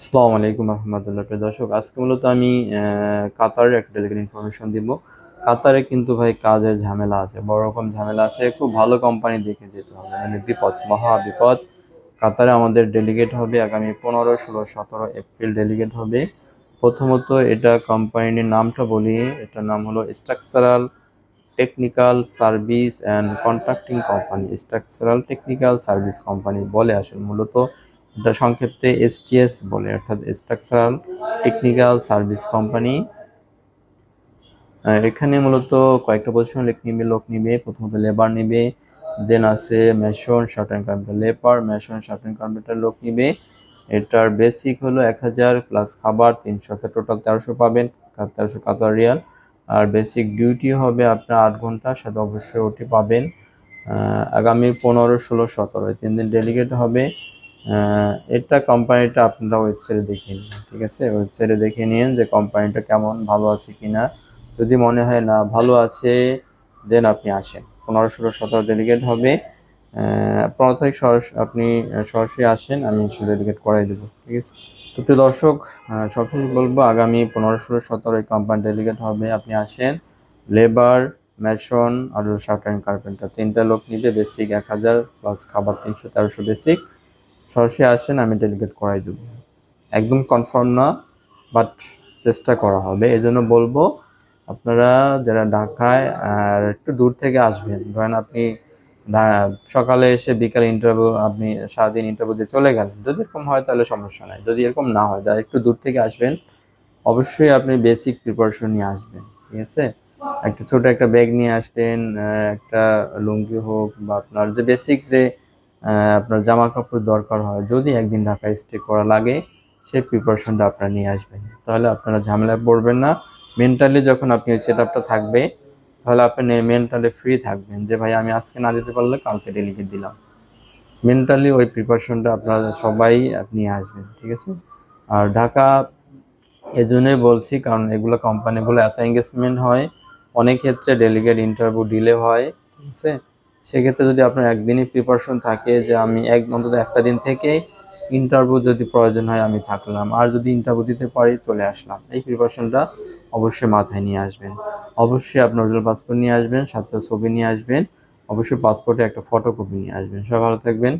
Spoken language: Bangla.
আসসালামু আলাইকুম রহমতুল্লাহ। প্রিয় দর্শক, আজকে মূলত আমি কাতারের একটা ডেলিগেট ইনফরমেশন দিব। কাতারে কিন্তু ভাই কাজের ঝামেলা আছে, বড় রকম ঝামেলা আছে। খুব ভালো কোম্পানি দেখে যেতে হবে, মানে বিপদ, মহা বিপদ। কাতারে আমাদের ডেলিগেট হবে আগামী 15, 16, 17 এপ্রিল ডেলিগেট হবে। প্রথমত এটা কোম্পানির নামটা বলি, এটার নাম হলো structural technical service and contracting company. Structural technical service company বলে আসলে, মূলত এটা সংক্ষেপে এসটিএস বলে, অর্থাৎ স্ট্রাকচারাল টেকনিক্যাল সার্ভিস কোম্পানি। এখানে মূলত কয়েকটা পজিশন লোক নিবে। প্রথমত লেবার নিবে, দেন আছে mason shirt and computer. Labour, mason, shirt and computer লোক নিবে। এটার বেসিক হলো 1000 প্লাস খাবার 300, টোটাল 1300 পাবেন, 1300 কাতার রিয়াল। আর বেসিক ডিউটি হবে আপনার 8 ঘন্টা, সাথে অবশ্যই ওটি পাবেন। আগামী 15, 16, 17 এই 3 দিন ডেলিগেট হবে। এটা কোম্পানিটা আপনারা ওয়েবসাইটে দেখে নিন, ঠিক আছে? ওয়েবসাইটে দেখে নিন যে কোম্পানিটা কেমন, ভালো আছে কিনা। যদি মনে হয় না ভালো আছে, দেন আপনি আসেন। 15, 16, 17 ডেলিগেট হবে। 15 তারিখ আপনি সরাসরি আসেন, আমি ডেলিগেট করাই দেবো, ঠিক আছে? তো প্রিয় দর্শক, সবশেষ বলবো আগামী 15, 16, 17 এই কোম্পানি ডেলিগেট হবে, আপনি আসেন। লেবার, মেশন আর শার্ট অ্যান্ড কার্পেন্টার 3টা লোক নিবে। বেসিক 1000 প্লাস খাবার 300, 1300 বেসিক। সরাসরি আসেন, আমি ডেলিগেট করাই দেবো। একদম কনফার্ম না, বাট চেষ্টা করা হবে। এই জন্য বলবো আপনারা যারা ঢাকায় আর একটু দূর থেকে আসবেন, ধরেন আপনি সকালে এসে বিকালে ইন্টারভিউ, আপনি সারাদিন ইন্টারভিউ দিয়ে চলে গেলেন, যদি এরকম হয় তাহলে সমস্যা নাই। যদি এরকম না হয়, যারা একটু দূর থেকে আসবেন, অবশ্যই আপনি বেসিক প্রিপারেশন নিয়ে আসবেন, ঠিক আছে? একটা ছোট একটা ব্যাগ নিয়ে আসবেন, একটা লুঙ্গি হোক বা আপনার যে বেসিক যে আপনার জামা কাপড় দরকার হয়, যদি একদিন ঢাকায় স্টে করা লাগে, সেই প্রিপারেশনটা আপনারা নিয়ে আসবেন। তাহলে আপনারা ঝামেলায় পড়বেন না। মেন্টালি যখন আপনি ওই সেট আপটা থাকবে, তাহলে আপনি মেন্টালি ফ্রি থাকবেন যে ভাই আমি আজকে না দিতে পারলে কালকে ডেলিগেট দিলাম। মেন্টালি ওই প্রিপারেশনটা আপনারা সবাই আপনি আসবেন, ঠিক আছে? আর ঢাকা এজন্যই বলছি, কারণ এগুলো কোম্পানিগুলো এত এঙ্গেজমেন্ট হয়, অনেক ক্ষেত্রে ডেলিগেট ইন্টারভিউ ডিলে হয়, ঠিক আছে? সেক্ষেত্রে যদি আপনার একদিনই প্রিপারেশন থাকে যে আমি অন্তত একটা দিন থেকে ইন্টারভিউ যদি প্রয়োজন হয় আমি থাকলাম, আর যদি ইন্টারভিউ দিতে পারি চলে আসলাম, এই প্রিপারেশনটা অবশ্যই মাথায় নিয়ে আসবেন। অবশ্যই আপনার অরিজিনাল পাসপোর্ট নিয়ে আসবেন, সাথে ছবি নিয়ে আসবেন। অবশ্যই পাসপোর্টে একটা ফটোকপি নিয়ে আসবেন। সবাই ভালো থাকবেন।